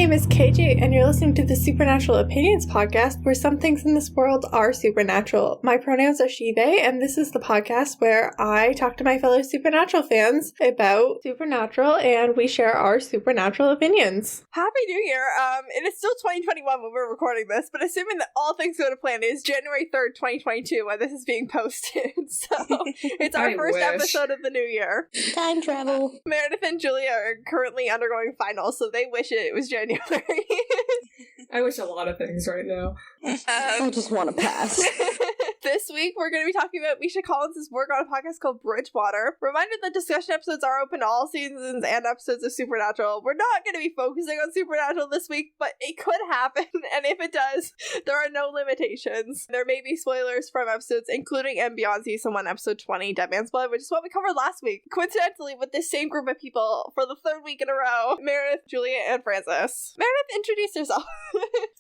name is KJ, and you're listening to the Supernatural Opinions podcast, where some things in this world are supernatural. My pronouns are she, they, and this is the podcast where I talk to my fellow Supernatural fans about Supernatural, and we share our Supernatural opinions. Happy New Year! It is still 2021 when we're recording this, but assuming that all things go to plan, it is January 3rd, 2022 when this is being posted, so it's our first episode of the new year. Time travel. Meredith and Julia are currently undergoing finals, so they wish it was January. I wish a lot of things right now. I just want to pass. This week, we're going to be talking about Misha Collins' work on a podcast called Bridgewater. Reminder that discussion episodes are open to all seasons and episodes of Supernatural. We're not going to be focusing on Supernatural this week, but it could happen, and if it does, there are no limitations. There may be spoilers from episodes, including and beyond season 1, episode 20, Dead Man's Blood, which is what we covered last week. Coincidentally, with this same group of people, for the third week in a row, Meredith, Julia, and Francis. Meredith, introduce yourself.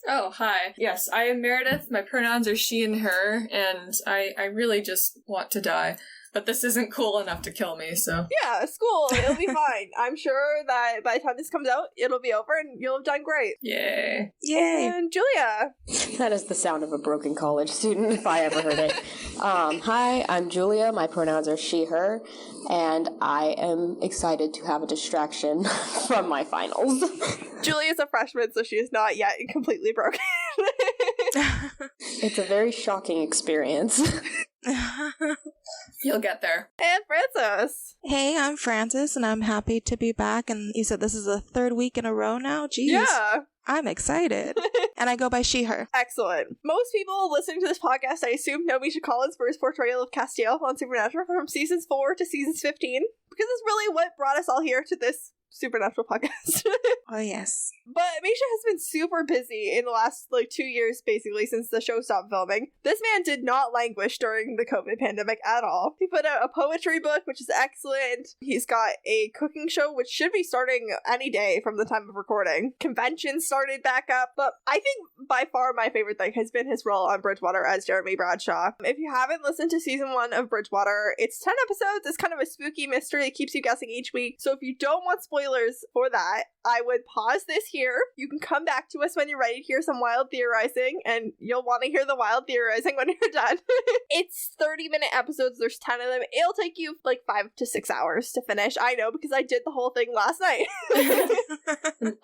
Oh, hi. Yes, I am Meredith. My pronouns are she and her, and I really just want to die. But this isn't cool enough to kill me, so... Yeah, it's cool. It'll be fine. I'm sure that by the time this comes out, it'll be over and you'll have done great. Yay. Yay. And Julia. That is the sound of a broken college student, if I ever heard it. Hi, I'm Julia. My pronouns are she, her. And I am excited to have a distraction from my finals. Julia's a freshman, so she is not yet completely broken. It's a very shocking experience. You'll get there. And Francis. Hey, I'm Francis, and I'm happy to be back. And you said this is the third week in a row now? Jeez. Yeah. I'm excited. And I go by she, her. Excellent. Most people listening to this podcast, I assume, know Misha Collins for his portrayal of Castiel on Supernatural from seasons 4 to seasons 15, because it's really what brought us all here to this Supernatural podcast. Oh, yes. But Misha has been super busy in the last, 2 years, basically, since the show stopped filming. This man did not languish during the COVID pandemic at all. He put out a poetry book, which is excellent. He's got a cooking show, which should be starting any day from the time of recording. Conventions started back up, but I think by far my favorite thing has been his role on Bridgewater as Jeremy Bradshaw. If you haven't listened to season 1 of Bridgewater, it's 10 episodes. It's kind of a spooky mystery that keeps you guessing each week. So if you don't want spoilers for that, I would pause this here. You can come back to us when you're ready to hear some wild theorizing, and you'll want to hear the wild theorizing when you're done. It's 30-minute episodes. There's 10 of them. It'll take you 5 to 6 hours to finish. I know, because I did the whole thing last night.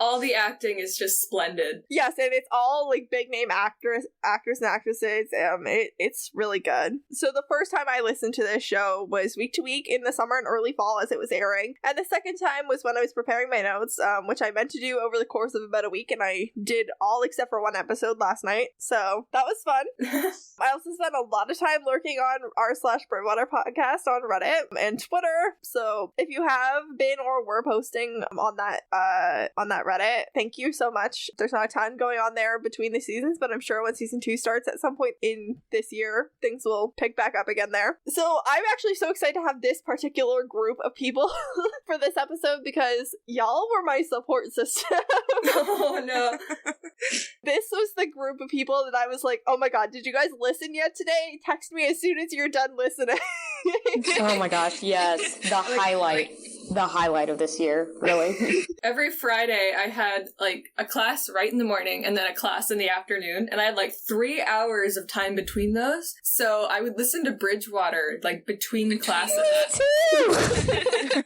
All the acting is just splendid. Yes, and it's all big name actors and actresses. It's really good. So the first time I listened to this show was week to week in the summer and early fall as it was airing, and the second time was when I was preparing my notes, which I meant to do over the course of about a week, and I did all except for one episode last night, so that was fun. I also spent a lot of time lurking on r/Bridgewater Podcast on Reddit and Twitter, so if you have been or were posting on that Reddit, thank you so much. There's not a ton going on there between the seasons, but I'm sure when season 2 starts at some point in this year, things will pick back up again there. So I'm actually so excited to have this particular group of people for this episode, because y'all were my support system. Oh no. This was the group of people that I was like, oh my god, did you guys listen yet today? Text me as soon as you're done listening. Oh my gosh, yes. The highlight of this year, really. Every Friday I had a class right in the morning and then a class in the afternoon, and I had 3 hours of time between those. So I would listen to Bridgewater between classes. Me too!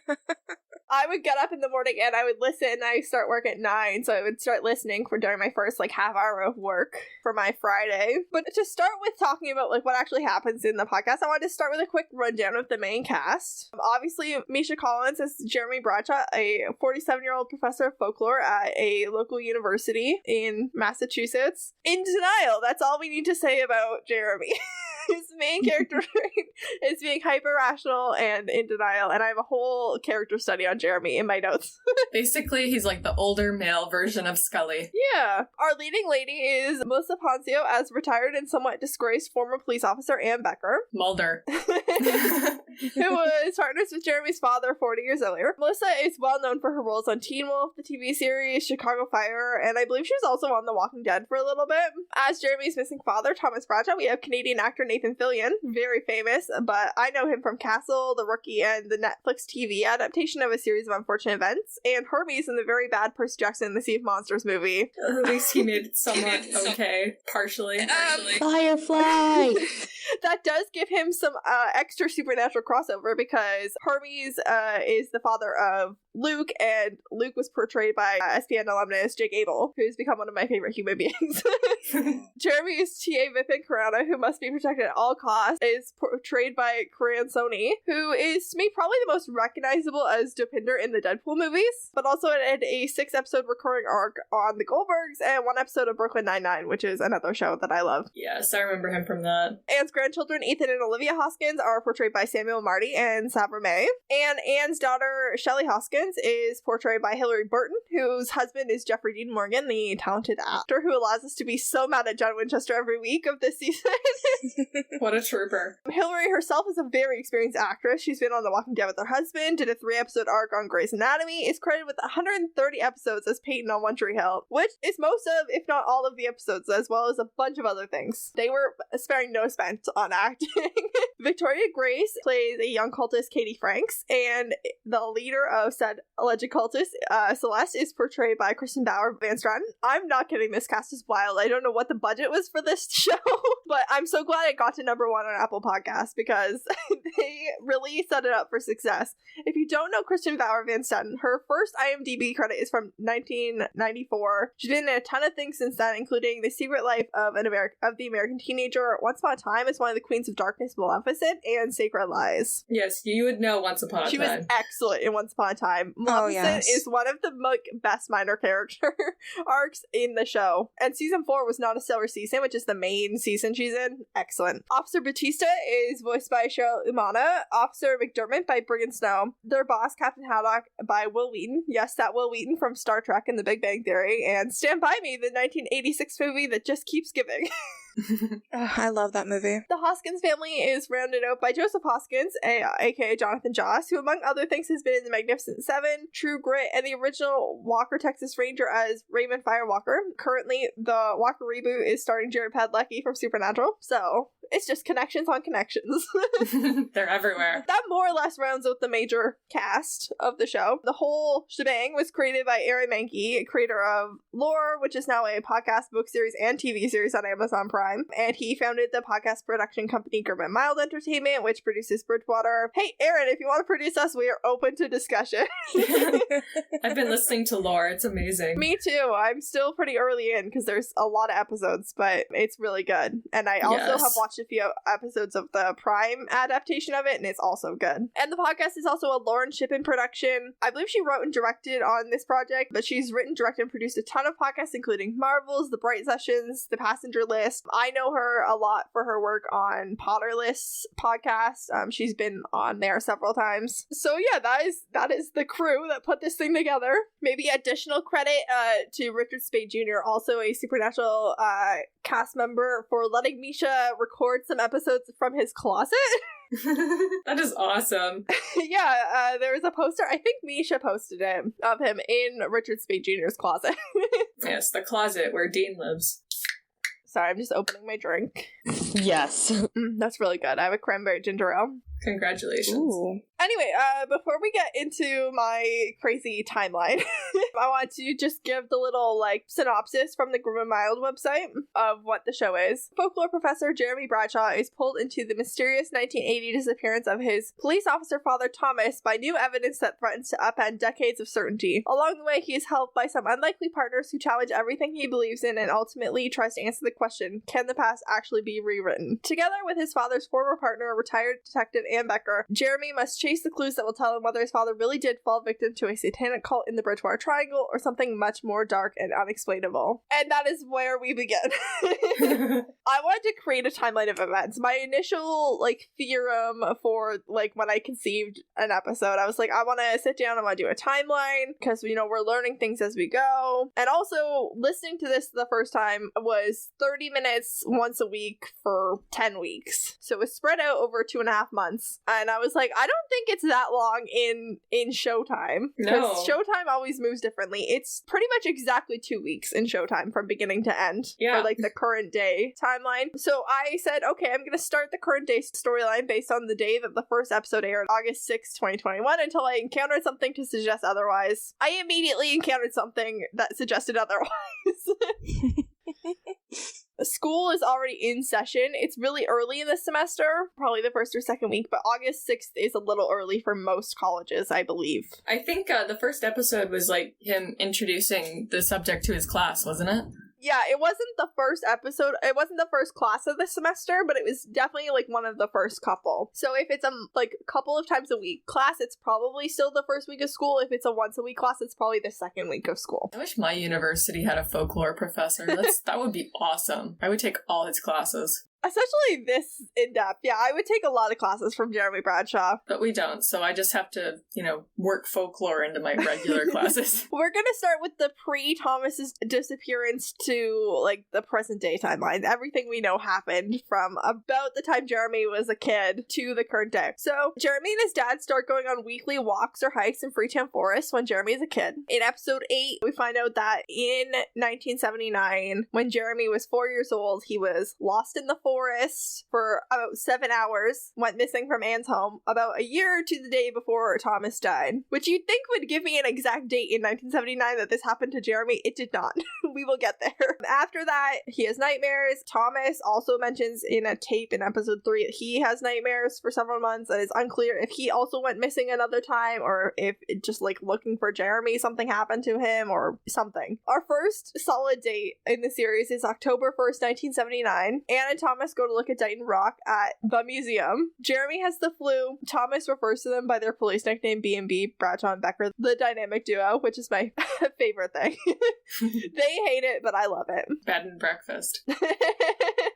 I would get up in the morning and I would listen. I start work at 9, so I would start listening for during my first half hour of work for my Friday. But to start with talking about what actually happens in the podcast, I wanted to start with a quick rundown of the main cast. Obviously, Misha Collins is Jeremy Bradshaw, a 47-year-old professor of folklore at a local university in Massachusetts. In denial. That's all we need to say about Jeremy. His main character is being hyper-rational and in denial, and I have a whole character study on Jeremy in my notes. Basically, he's the older male version of Scully. Yeah. Our leading lady is Melissa Poncio as retired and somewhat disgraced former police officer Ann Becker. Mulder. who was partners with Jeremy's father 40 years earlier. Melissa is well known for her roles on Teen Wolf, the TV series, Chicago Fire, and I believe she was also on The Walking Dead for a little bit. As Jeremy's missing father, Thomas Bradshaw, we have Canadian actor Nathan Fillion, very famous, but I know him from Castle, The Rookie, and the Netflix TV adaptation of A Series of Unfortunate Events, and Hermes in the very bad Percy Jackson The Sea of Monsters movie. At least he made it somewhat okay, partially. Firefly! That does give him some extra supernatural crossover because Hermes is the father of Luke, and Luke was portrayed by SPN alumnus Jake Abel, who's become one of my favorite human beings. Jeremy's TA Vipin Karana, who must be protected at all costs, is portrayed by Karan Soni, who is, to me, probably the most recognizable as Dopinder in the Deadpool movies, but also it had a 6-episode recurring arc on The Goldbergs and 1 episode of Brooklyn Nine-Nine, which is another show that I love. Yes, I remember him from that. Anne's grandchildren, Ethan and Olivia Hoskins, are portrayed by Samuel Marty and Sabra May, and Anne's daughter, Shelley Hoskins, is portrayed by Hilary Burton, whose husband is Jeffrey Dean Morgan, the talented actor who allows us to be so mad at John Winchester every week of this season. What a trooper. Hilary herself is a very experienced actress. She's been on The Walking Dead with her husband, did a 3-episode arc on Grey's Anatomy, is credited with 130 episodes as Peyton on One Tree Hill, which is most of, if not all of the episodes, as well as a bunch of other things. They were sparing no expense on acting. Victoria Grace plays a young cultist, Katie Franks, and the leader of said alleged cultist, Celeste, is portrayed by Kristen Bauer Van Straten. I'm not kidding, this cast is wild. I don't know what the budget was for this show, but I'm so glad it got to #1 on Apple Podcasts because they really set it up for success. If you don't know Kristen Bauer Van Straten, her first IMDb credit is from 1994. She's been in a ton of things since then, including The Secret Life of the American Teenager, Once Upon a Time as one of the Queens of Darkness, Maleficent, and Sacred Lies. Yes, you would know Once Upon a Time. She was excellent in Once Upon a Time. Maleficent is one of the best minor character arcs in the show. And season 4 was not a stellar season, which is the main season she's in. Excellent. Officer Batista is voiced by Cheryl Umana. Officer McDermott by Brigham Snow. Their boss, Captain Haddock, by Will Wheaton. Yes, that Will Wheaton from Star Trek and The Big Bang Theory. And Stand By Me, the 1986 movie that just keeps giving. I love that movie. The Hoskins family is rounded out by Joseph Hoskins, aka Jonathan Joss, who among other things has been in The Magnificent Seven, True Grit, and the original Walker, Texas Ranger as Raymond Firewalker. Currently, the Walker reboot is starring Jared Padalecki from Supernatural, so it's just connections on connections. They're everywhere. That more or less rounds out the major cast of the show. The whole shebang was created by Aaron Mahnke, creator of Lore, which is now a podcast, book series, and TV series on Amazon Prime. And he founded the podcast production company Grim Mild Entertainment, which produces Bridgewater. Hey, Aaron, if you want to produce us, we are open to discussion. I've been listening to Lore. It's amazing. Me too. I'm still pretty early in because there's a lot of episodes, but it's really good. And I also have watched a few episodes of the Prime adaptation of it, and it's also good. And the podcast is also a Lauren Shippen production. I believe she wrote and directed on this project, but she's written, directed, and produced a ton of podcasts, including Marvels, The Bright Sessions, The Passenger List. I know her a lot for her work on Potterless podcast. She's been on there several times. So yeah, that is the crew that put this thing together. Maybe additional credit to Richard Spade Jr., also a Supernatural cast member, for letting Misha record some episodes from his closet. That is awesome. Yeah, there was a poster, I think Misha posted it, of him in Richard Spade Jr.'s closet. Yes, the closet where Dean lives. Sorry, I'm just opening my drink. Yes. That's really good. I have a cranberry ginger ale. Congratulations. Ooh. Anyway, before we get into my crazy timeline, I want to just give the little, synopsis from the Grim and Mild website of what the show is. Folklore professor Jeremy Bradshaw is pulled into the mysterious 1980 disappearance of his police officer father Thomas by new evidence that threatens to upend decades of certainty. Along the way, he is helped by some unlikely partners who challenge everything he believes in and ultimately tries to answer the question, can the past actually be rewritten? Together with his father's former partner, retired detective Ann Becker, Jeremy must chase the clues that will tell him whether his father really did fall victim to a satanic cult in the Bridgewater Triangle or something much more dark and unexplainable. And that is where we begin. I wanted to create a timeline of events. My initial, theorem for, when I conceived an episode, I was like, I want to sit down, I want to do a timeline, because, we're learning things as we go. And also, listening to this the first time was 30 minutes once a week for 10 weeks. So it was spread out over 2.5 months. months. And I was like, I don't think it's that long in Showtime. No. Showtime always moves differently. It's pretty much exactly 2 weeks in Showtime from beginning to end for like the current day timeline. So I said, okay, I'm going to start the current day storyline based on the day that the first episode aired, August 6, 2021, until I encountered something to suggest otherwise. I immediately encountered something that suggested otherwise. School is already in session. It's really early in the semester, probably the first or second week, but August 6th is a little early for most colleges, I believe. I think the first episode was like him introducing the subject to his class, wasn't it? Yeah, it wasn't the first episode, it wasn't the first class of the semester, but it was definitely like one of the first couple. So if it's a couple of times a week class, it's probably still the first week of school. If it's a once a week class, it's probably the second week of school. I wish my university had a folklore professor. That would be awesome. I would take all his classes. Especially this in-depth. Yeah, I would take a lot of classes from Jeremy Bradshaw. But we don't, so I just have to, work folklore into my regular classes. We're gonna start with the pre-Thomas's disappearance to, like, the present day timeline. Everything we know happened from about the time Jeremy was a kid to the current day. So, Jeremy and his dad start going on weekly walks or hikes in Freetown Forest when Jeremy is a kid. In episode 8, we find out that in 1979, when Jeremy was 4 years old, he was lost in the forest for about 7 hours, went missing from Anne's home about a year to the day before Thomas died, which you'd think would give me an exact date in 1979 that this happened to Jeremy. It did not. We will get there. After that, he has nightmares. Thomas also mentions in a tape in episode 3 that he has nightmares for several months, and it's unclear if he also went missing another time or if it just like looking for Jeremy, something happened to him or something. Our first solid date in the series is October 1st, 1979. Anne and Thomas go to look at Dighton Rock at the museum. Jeremy has the flu. Thomas refers to them by their police nickname B&B, Bradshaw and Becker, the dynamic duo, which is my favorite thing. They hate it, but I love it. Bed and breakfast.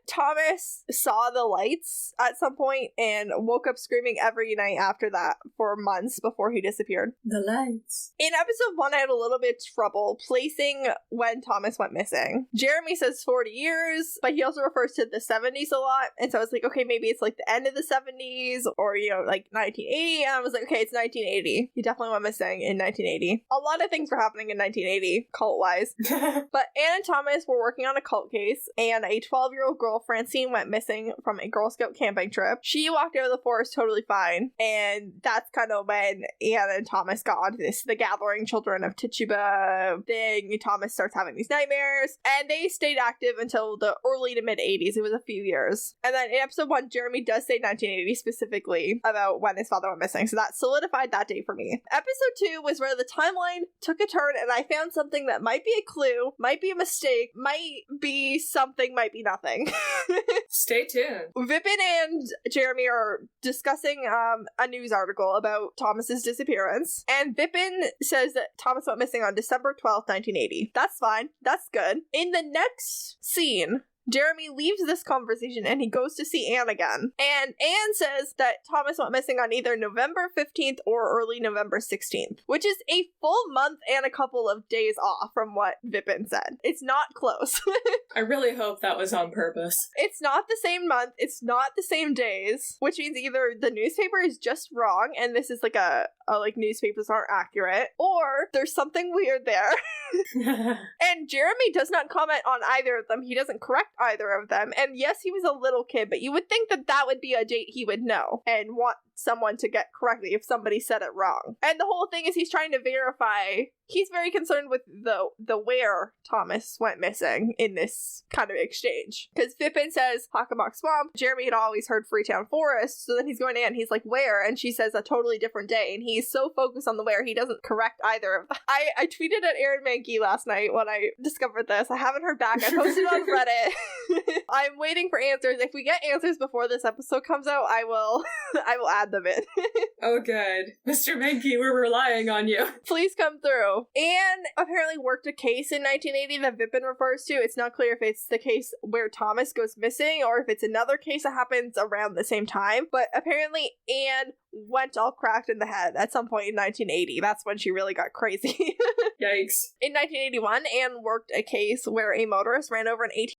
Thomas saw the lights at some point and woke up screaming every night after that for months before he disappeared. The lights. In episode 1, I had a little bit of trouble placing when Thomas went missing. Jeremy says 40 years, but he also refers to the 70s a lot, and so I was like, okay, maybe it's like the end of the 70s or, like 1980, and I was like, okay, it's 1980. He definitely went missing in 1980. A lot of things were happening in 1980, cult-wise. But Anne and Thomas were working on a cult case, and a 12-year-old girl, Francine, went missing from a Girl Scout camping trip. She walked out of the forest totally fine, and that's kind of when Anne and Thomas got onto this The Gathering Children of Tituba thing. Thomas starts having these nightmares, and they stayed active until the early to mid-80s. It was a few years. And then in episode 1, Jeremy does say 1980 specifically about when his father went missing, so that solidified that date for me. Episode 2 was where the timeline took a turn, and I found something that might be a clue, might be a mistake, might be something, might be nothing. Stay tuned. Vipin and Jeremy are discussing a news article about Thomas's disappearance, and Vipin says that Thomas went missing on December 12th, 1980. That's fine. That's good. In the next scene, Jeremy leaves this conversation and he goes to see Anne again. And Anne says that Thomas went missing on either November 15th or early November 16th, which is a full month and a couple of days off from what Vipin said. It's not close. I really hope that was on purpose. It's not the same month. It's not the same days, which means either the newspaper is just wrong and this is like like newspapers aren't accurate, or there's something weird there. And Jeremy does not comment on either of them. He doesn't correct either of them. And yes, he was a little kid, but you would think that that would be a date he would know and want someone to get correctly if somebody said it wrong. And the whole thing is he's trying to verify. He's very concerned with the where Thomas went missing in this kind of exchange. Because Vipin says Hockomock Swamp. Jeremy had always heard Freetown Forest. So then he's going in, he's like, where? And she says a totally different day. And he's so focused on the where, he doesn't correct either of them. I tweeted at Aaron Mankey last night when I discovered this. I haven't heard back. I posted on Reddit. I'm waiting for answers. If we get answers before this episode comes out, I will add them in. Oh, good. Mr. Mankey, we're relying on you. Please come through. Anne apparently worked a case in 1980 that Vipin refers to. It's not clear if it's the case where Thomas goes missing or if it's another case that happens around the same time. But apparently Anne went all cracked in the head at some point in 1980. That's when she really got crazy. Yikes. In 1981, Anne worked a case where a motorist ran over an 18